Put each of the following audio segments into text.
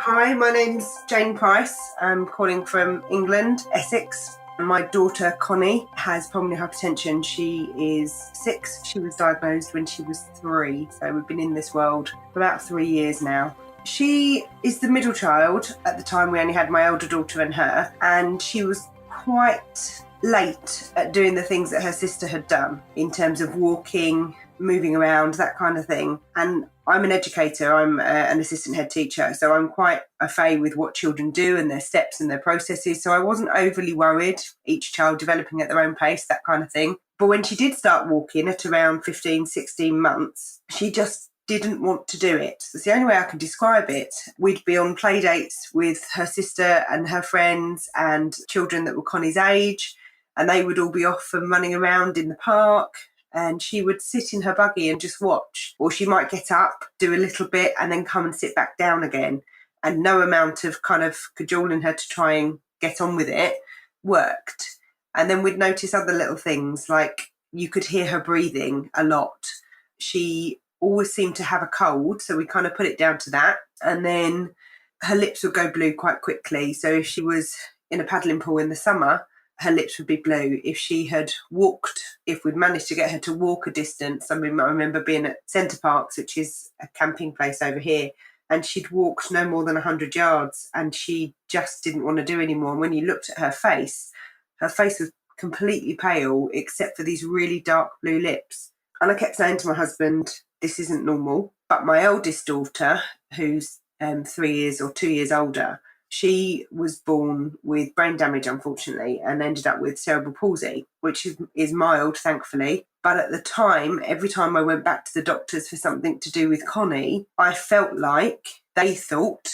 Hi, my name's Jane Price. I'm calling from England, Essex. My daughter Connie has pulmonary hypertension. She is 6. She was diagnosed when she was 3. So we've been in this world for about 3 years now. She is the middle child. At the time, we only had my older daughter and her, and she was quite late at doing the things that her sister had done in terms of walking, moving around, that kind of thing. And I'm an educator, I'm an assistant head teacher, so I'm quite au fait with what children do and their steps and their processes. So I wasn't overly worried, each child developing at their own pace, that kind of thing. But when she did start walking at around 15, 16 months, she just didn't want to do it. That's the only way I can describe it. We'd be on play dates with her sister and her friends and children that were Connie's age, and they would all be off and running around in the park. And she would sit in her buggy and just watch. Or she might get up, do a little bit, and then come and sit back down again. And no amount of kind of cajoling her to try and get on with it worked. And then we'd notice other little things, like you could hear her breathing a lot. She always seemed to have a cold, so we kind of put it down to that. And then her lips would go blue quite quickly. So if she was in a paddling pool in the summer, her lips would be blue. If she had walked, if we'd managed to get her to walk a distance, I remember being at Centre Parks, which is a camping place over here, and she'd walked no more than 100 yards and she just didn't want to do anymore. And when you looked at her face was completely pale except for these really dark blue lips. And I kept saying to my husband, this isn't normal. But my eldest daughter, who's 3 years or 2 years older, she was born with brain damage, unfortunately, and ended up with cerebral palsy, which is mild, thankfully. But at the time, every time I went back to the doctors for something to do with Connie, I felt like they thought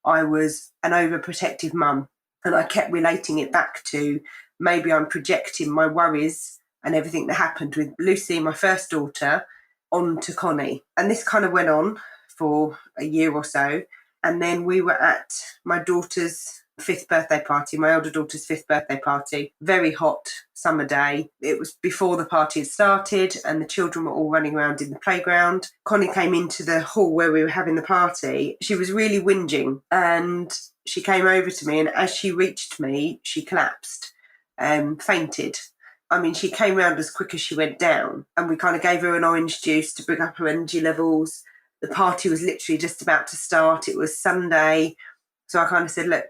I was an overprotective mum. And I kept relating it back to maybe I'm projecting my worries and everything that happened with Lucy, my first daughter, onto Connie. And this kind of went on for a year or so. And then we were at my daughter's 5th birthday party, my older daughter's 5th birthday party, very hot summer day. It was before the party had started and the children were all running around in the playground. Connie came into the hall where we were having the party. She was really whinging and she came over to me, and as she reached me, she collapsed, fainted. I mean, she came round as quick as she went down, and we kind of gave her an orange juice to bring up her energy levels. The party was literally just about to start. It was Sunday. So I kind of said, look,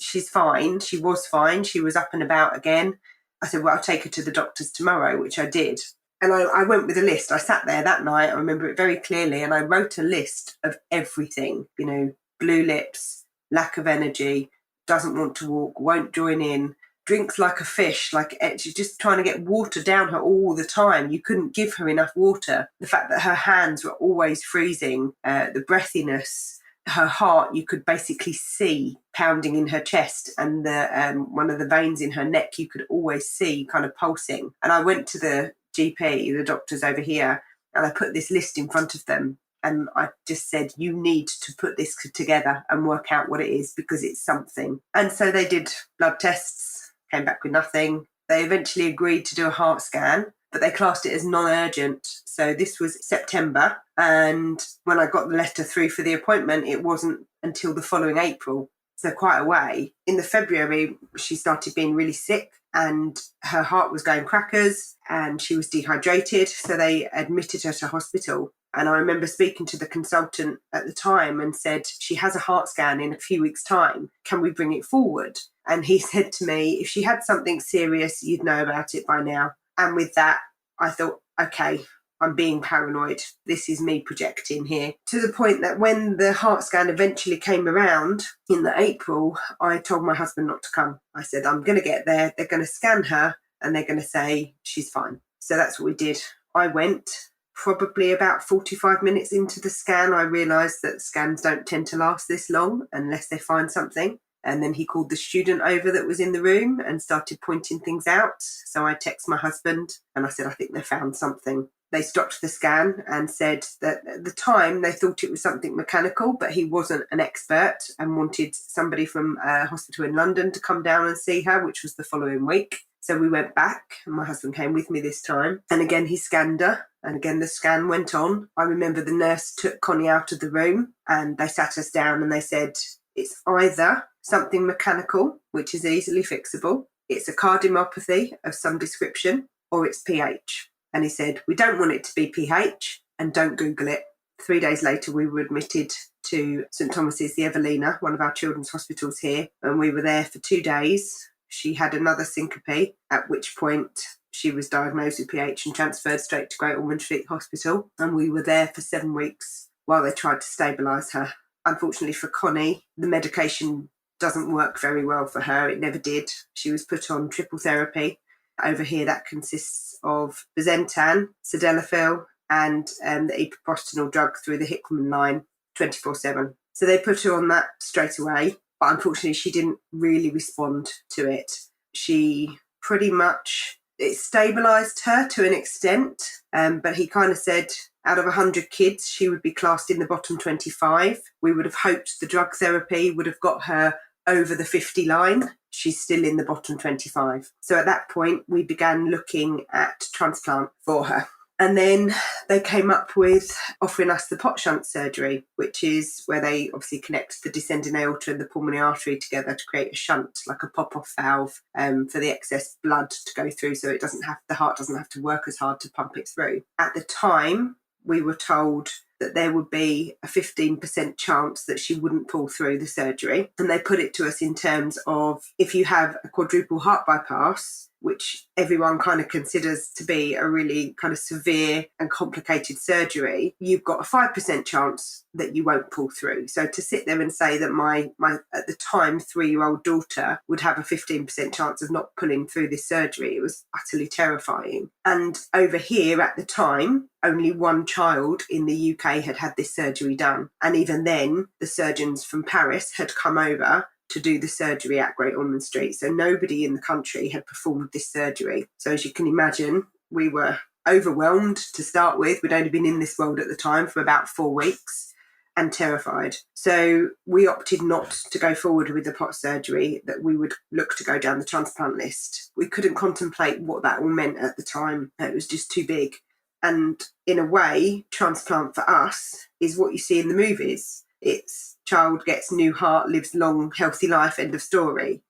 she's fine. She was fine. She was up and about again. I said, well, I'll take her to the doctors tomorrow, which I did. And I went with a list. I sat there that night. I remember it very clearly. And I wrote a list of everything, blue lips, lack of energy, doesn't want to walk, won't join in, drinks like a fish, like she's just trying to get water down her all the time. You couldn't give her enough water. The fact that her hands were always freezing, the breathiness, her heart, you could basically see pounding in her chest, and the one of the veins in her neck you could always see kind of pulsing. And I went to the GP, the doctors over here, and I put this list in front of them. And I just said, you need to put this together and work out what it is, because it's something. And so they did blood tests, came back with nothing. They eventually agreed to do a heart scan, but they classed it as non-urgent. So this was September. And when I got the letter through for the appointment, it wasn't until the following April. So quite a way. In the February, she started being really sick and her heart was going crackers and she was dehydrated. So they admitted her to hospital. And I remember speaking to the consultant at the time and said, she has a heart scan in a few weeks' time. Can we bring it forward? And he said to me, if she had something serious, you'd know about it by now. And with that, I thought, okay, I'm being paranoid. This is me projecting here. To the point that when the heart scan eventually came around in the April, I told my husband not to come. I said, I'm going to get there. They're going to scan her and they're going to say she's fine. So that's what we did. I went. Probably about 45 minutes into the scan, I realised that scans don't tend to last this long unless they find something. And then he called the student over that was in the room and started pointing things out. So I texted my husband and I said, I think they found something. They stopped the scan and said that at the time they thought it was something mechanical, but he wasn't an expert and wanted somebody from a hospital in London to come down and see her, which was the following week. So we went back, and my husband came with me this time. And again, he scanned her. And again, the scan went on. I remember the nurse took Connie out of the room and they sat us down and they said, it's either something mechanical, which is easily fixable, it's a cardiomyopathy of some description, or it's pH. And he said, we don't want it to be pH, and don't Google it. 3 days later, we were admitted to St Thomas's, the Evelina, one of our children's hospitals here. And we were there for 2 days. She had another syncope, at which point she was diagnosed with pH and transferred straight to Great Ormond Street Hospital. And we were there for 7 weeks while they tried to stabilise her. Unfortunately for Connie, the medication doesn't work very well for her. It never did. She was put on triple therapy. Over here, that consists of Bezentan, sildenafil, and the epoprostenol drug through the Hickman line 24/7. So they put her on that straight away. But unfortunately, she didn't really respond to it. She pretty much, it stabilised her to an extent, but he kind of said out of 100 kids, she would be classed in the bottom 25. We would have hoped the drug therapy would have got her over the 50 line. She's still in the bottom 25. So at that point, we began looking at transplant for her. And then they came up with offering us the Potts Shunt surgery, which is where they obviously connect the descending aorta and the pulmonary artery together to create a shunt, like a pop-off valve, for the excess blood to go through, so the heart doesn't have to work as hard to pump it through. At the time, we were told that there would be a 15% chance that she wouldn't pull through the surgery. And they put it to us in terms of, if you have a quadruple heart bypass, which everyone kind of considers to be a really kind of severe and complicated surgery, you've got a 5% chance that you won't pull through. So to sit there and say that my at the time 3-year-old daughter would have a 15% chance of not pulling through this surgery, it was utterly terrifying. And over here at the time, only one child in the UK had had this surgery done. And even then, the surgeons from Paris had come over to do the surgery at Great Ormond Street. So nobody in the country had performed this surgery. So as you can imagine, we were overwhelmed to start with. We'd only been in this world at the time for about 4 weeks and terrified. So we opted not to go forward with the Potts surgery, that we would look to go down the transplant list. We couldn't contemplate what that all meant at the time. It was just too big. And in a way, transplant for us is what you see in the movies. It's child gets new heart, lives long, healthy life, end of story.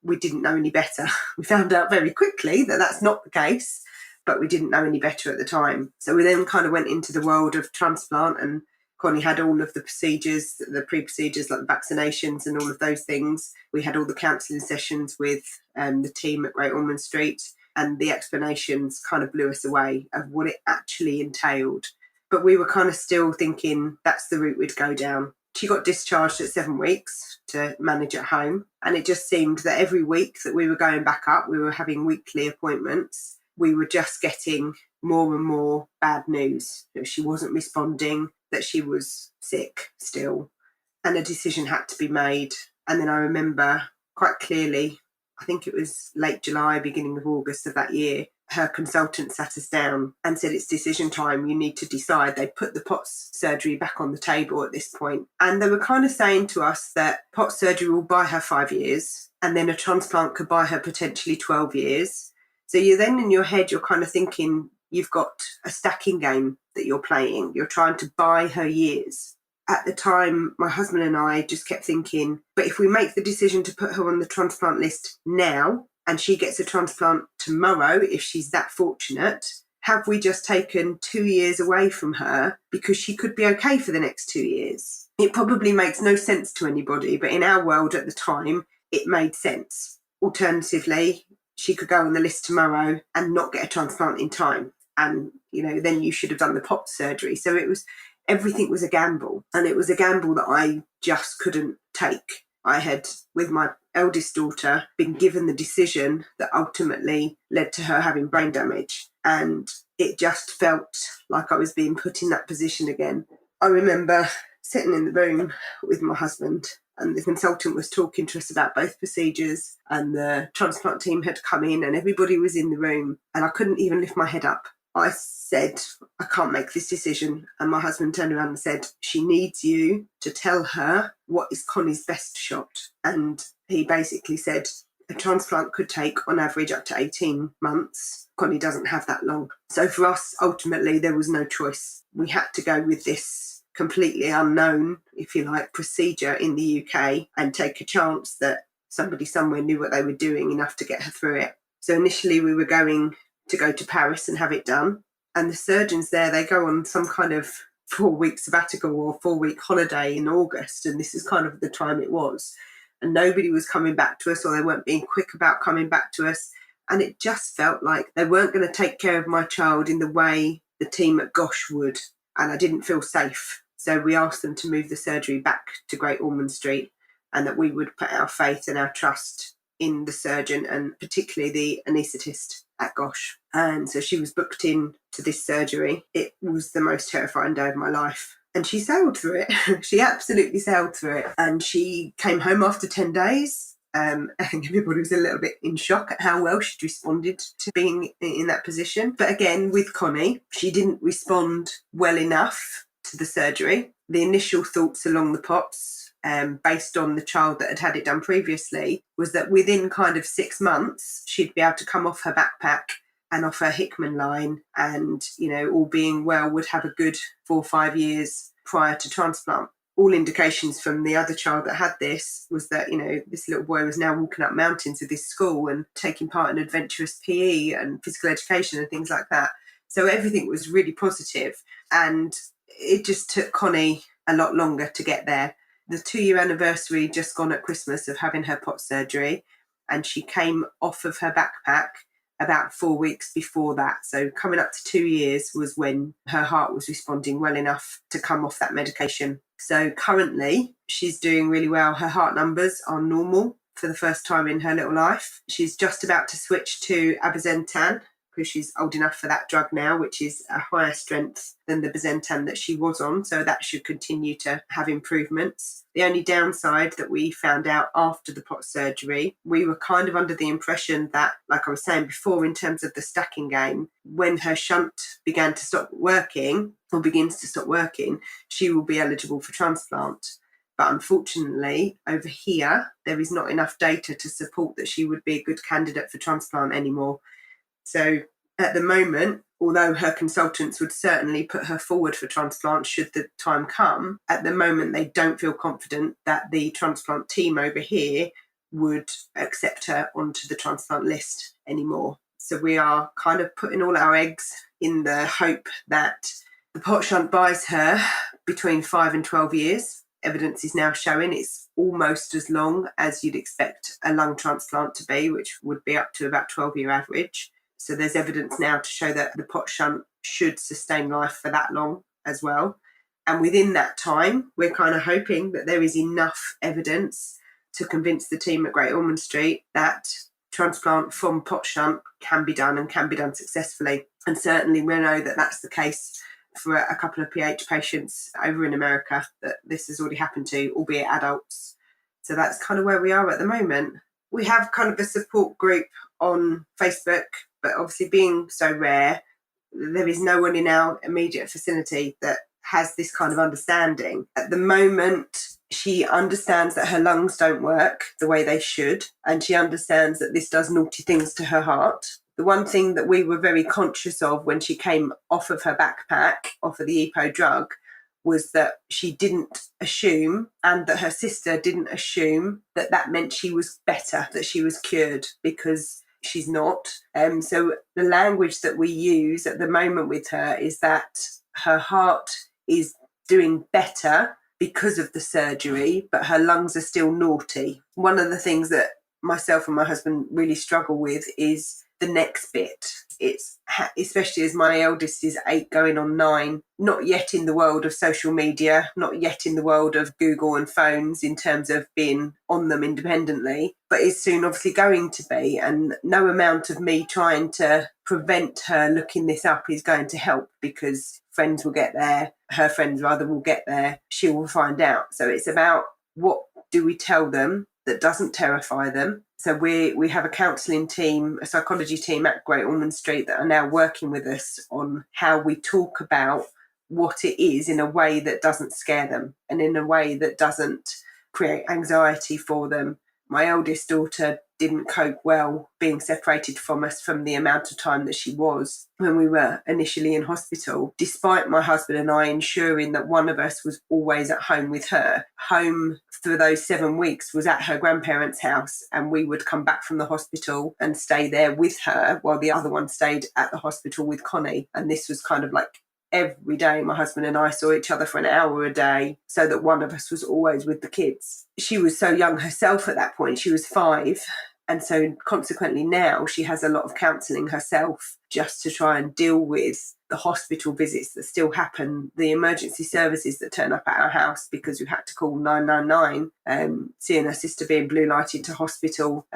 We didn't know any better. We found out very quickly that that's not the case, but we didn't know any better at the time. So we then kind of went into the world of transplant, and Connie had all of the procedures, the pre-procedures like the vaccinations and all of those things. We had all the counselling sessions with the team at Great Ormond Street, and the explanations kind of blew us away of what it actually entailed. But we were kind of still thinking that's the route we'd go down. She got discharged at 7 weeks to manage at home. And it just seemed that every week that we were going back up, we were having weekly appointments, we were just getting more and more bad news. That she wasn't responding, that she was sick still. And a decision had to be made. And then I remember quite clearly, I think it was late July, beginning of August of that year, her consultant sat us down and said, it's decision time, you need to decide. They put the Potts surgery back on the table at this point. And they were kind of saying to us that Potts surgery will buy her 5 years, and then a transplant could buy her potentially 12 years. So you're then in your head, you're kind of thinking you've got a stacking game that you're playing. You're trying to buy her years. At the time, my husband and I just kept thinking, but if we make the decision to put her on the transplant list now, and she gets a transplant tomorrow, if she's that fortunate, have we just taken 2 years away from her because she could be okay for the next 2 years? It probably makes no sense to anybody, but in our world at the time, it made sense. Alternatively, she could go on the list tomorrow and not get a transplant in time. And, then you should have done the Potts surgery. So everything was a gamble. And it was a gamble that I just couldn't take. I had, with my eldest daughter, been given the decision that ultimately led to her having brain damage. And it just felt like I was being put in that position again. I remember sitting in the room with my husband, and the consultant was talking to us about both procedures, and the transplant team had come in and everybody was in the room, and I couldn't even lift my head up. I said, I can't make this decision. And my husband turned around and said, she needs you to tell her what is Connie's best shot. And he basically said, A transplant could take, on average, up to 18 months. Connie doesn't have that long. So for us, ultimately, there was no choice. We had to go with this completely unknown, if you like, procedure in the UK and take a chance that somebody somewhere knew what they were doing enough to get her through it. So initially we were going to go to Paris and have it done. And the surgeons there, they go on some kind of 4-week sabbatical or 4-week holiday in August. And this is kind of the time it was. And nobody was coming back to us, or they weren't being quick about coming back to us. And it just felt like they weren't going to take care of my child in the way the team at Gosh would. And I didn't feel safe. So we asked them to move the surgery back to Great Ormond Street, and that we would put our faith and our trust in the surgeon, and particularly the anaesthetist at Gosh. And so she was booked in to this surgery. It was the most terrifying day of my life. And she sailed through it. She absolutely sailed through it. And she came home after 10 days. I think everybody was a little bit in shock at how well she'd responded to being in that position. But again, with Connie, she didn't respond well enough to the surgery. The initial thoughts along the Potts, based on the child that had it done previously, was that within kind of 6 months, she'd be able to come off her backpack and off her Hickman line, and, you know, all being well, would have a good 4 or 5 years prior to transplant. All indications from the other child that had this was that, you know, this little boy was now walking up mountains with this school and taking part in adventurous PE and physical education and things like that. So everything was really positive, and it just took Connie a lot longer to get there. The 2-year anniversary just gone at Christmas of having her Potts surgery, and she came off of her backpack about 4 weeks before that. So coming up to 2 years was when her heart was responding well enough to come off that medication. So currently she's doing really well. Her heart numbers are normal for the first time in her little life. She's just about to switch to abazentan, because she's old enough for that drug now, which is a higher strength than the Bazentan that she was on. So that should continue to have improvements. The only downside that we found out after the Potts surgery, we were kind of under the impression that, like I was saying before, in terms of the stacking game, when her shunt began to stop working, or begins to stop working, she will be eligible for transplant. But unfortunately, over here, there is not enough data to support that she would be a good candidate for transplant anymore. So at the moment, although her consultants would certainly put her forward for transplant should the time come, at the moment they don't feel confident that the transplant team over here would accept her onto the transplant list anymore. So we are kind of putting all our eggs in the hope that the Potts Shunt buys her between 5 and 12 years. Evidence is now showing it's almost as long as you'd expect a lung transplant to be, which would be up to about 12-year average. So there's evidence now to show that the Potts Shunt should sustain life for that long as well. And within that time, we're kind of hoping that there is enough evidence to convince the team at Great Ormond Street that transplant from Potts Shunt can be done, and can be done successfully. And certainly we know that that's the case for a couple of PH patients over in America that this has already happened to, albeit adults. So that's kind of where we are at the moment. We have kind of a support group on Facebook, but obviously being so rare, there is no one in our immediate vicinity that has this kind of understanding. At the moment, she understands that her lungs don't work the way they should, and she understands that this does naughty things to her heart. The one thing that we were very conscious of when she came off of her backpack, off of the EPO drug, was that she didn't assume, and that her sister didn't assume, that that meant she was better, that she was cured, because she's not. So the language that we use at the moment with her is that her heart is doing better because of the surgery, but her lungs are still naughty. One of the things that myself and my husband really struggle with is the next bit. It's especially as my eldest is 8 going on 9, not yet in the world of social media, not yet in the world of Google and phones in terms of being on them independently, but is soon obviously going to be. And no amount of me trying to prevent her looking this up is going to help, because friends will get there, her friends rather will get there, she will find out. So it's about, what do we tell them that doesn't terrify them? So we have a counselling team, a psychology team at Great Ormond Street that are now working with us on how we talk about what it is in a way that doesn't scare them, and in a way that doesn't create anxiety for them. My eldest daughter didn't cope well being separated from us from the amount of time that she was when we were initially in hospital, despite my husband and I ensuring that one of us was always at home with her. Home for those 7 weeks was at her grandparents' house, and we would come back from the hospital and stay there with her while the other one stayed at the hospital with Connie. And this was kind of like every day my husband and I saw each other for an hour a day so that one of us was always with the kids. She was so young herself at that point. She was 5. And so consequently now she has a lot of counselling herself just to try and deal with the hospital visits that still happen, the emergency services that turn up at our house because we had to call 999, seeing her sister being blue lighted to hospital,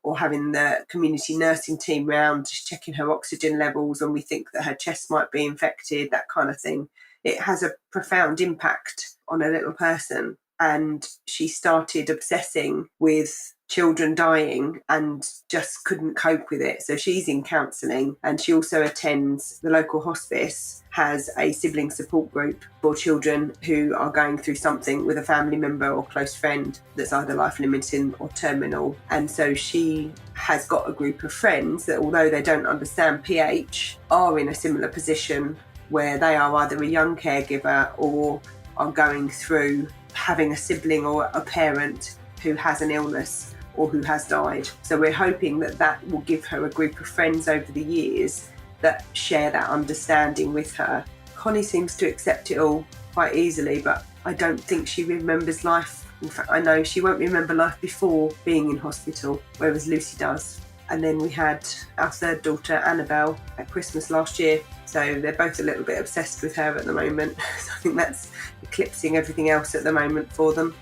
or having the community nursing team round just checking her oxygen levels and we think that her chest might be infected, that kind of thing. It has a profound impact on a little person. And she started obsessing with children dying and just couldn't cope with it. So she's in counselling, and she also attends the local hospice, has a sibling support group for children who are going through something with a family member or close friend that's either life-limiting or terminal. And so she has got a group of friends that, although they don't understand PH, are in a similar position where they are either a young caregiver or are going through having a sibling or a parent who has an illness or who has died. So we're hoping that that will give her a group of friends over the years that share that understanding with her. Connie seems to accept it all quite easily, but I don't think she remembers life. In fact, I know she won't remember life before being in hospital, whereas Lucy does. And then we had our third daughter, Annabelle, at Christmas last year. So they're both a little bit obsessed with her at the moment. So I think that's eclipsing everything else at the moment for them.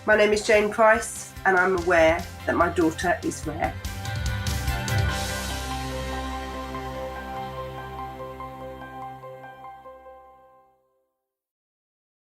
My name is Jane Price, and I'm aware that my daughter is rare.